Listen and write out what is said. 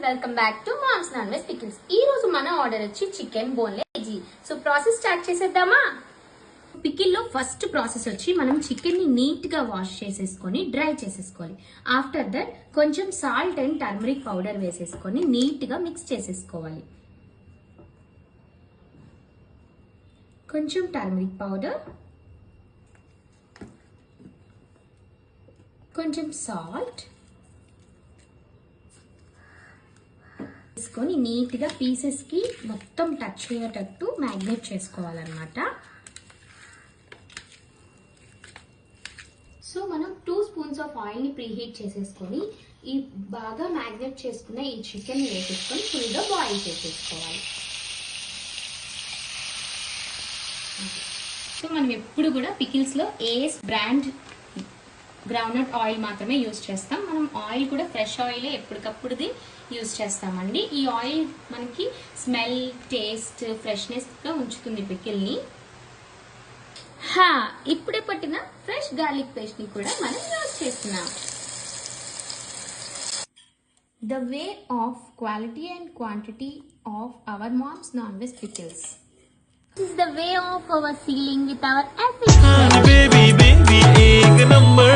Welcome back to mom's non veg pickles. ఈ రోజు మన ఆర్డర్ వచ్చి chicken boneless KG. So process start చేసేద్దామా? పికిల్లో ఫస్ట్ ప్రాసెస్ వచ్చి మనం చికెన్ ని నీట్ గా వాష్ చేసేసుకొని డ్రై చేసేసుకోవాలి. ఆఫ్టర్ దట్ కొంచెం సాల్ట్ అండ్ టర్మరిక్ పౌడర్ వేసేసుకొని నీట్ గా మిక్స్ చేసేసుకోవాలి. కొంచెం టర్మరిక్ పౌడర్, కొంచెం సాల్ట్ తీసుకొని నీట్గా పీసెస్కి మొత్తం టచ్ అయ్యేటట్టు మ్యాగ్నేట్ చేసుకోవాలన్నమాట. సో మనం 2 స్పూన్స్ ఆఫ్ ఆయిల్ని ప్రీహీట్ చేసేసుకొని ఈ బాగా మ్యాగ్నేట్ చేసుకున్న ఈ చికెన్ వేసేసుకొని ఫుల్గా బాయిల్ చేసేసుకోవాలి. సో మనం ఎప్పుడు కూడా పికిల్స్లో ఏఎస్ బ్రాండ్ గ్రౌండ్నట్ ఆయిల్ మాత్రమే యూజ్ చేస్తాం. మనం ఆయిల్ కూడా ఫ్రెష్ ఆయిలే ఎప్పటికప్పుడుది యూజ్ చేస్తామండి. ఈ ఆయిల్ మనకి స్మెల్, టేస్ట్, ఫ్రెష్నెస్గా ఉంచుతుంది పికిల్ని. ఇప్పుడే పట్టిన ఫ్రెష్ గార్లిక్ పేస్ట్ ని కూడా మనం యూజ్ చేస్తున్నాం. The way of quality and quantity of our mom's non veg pickles. This is the way of our sealing with our efficacy. Baby, baby, ek number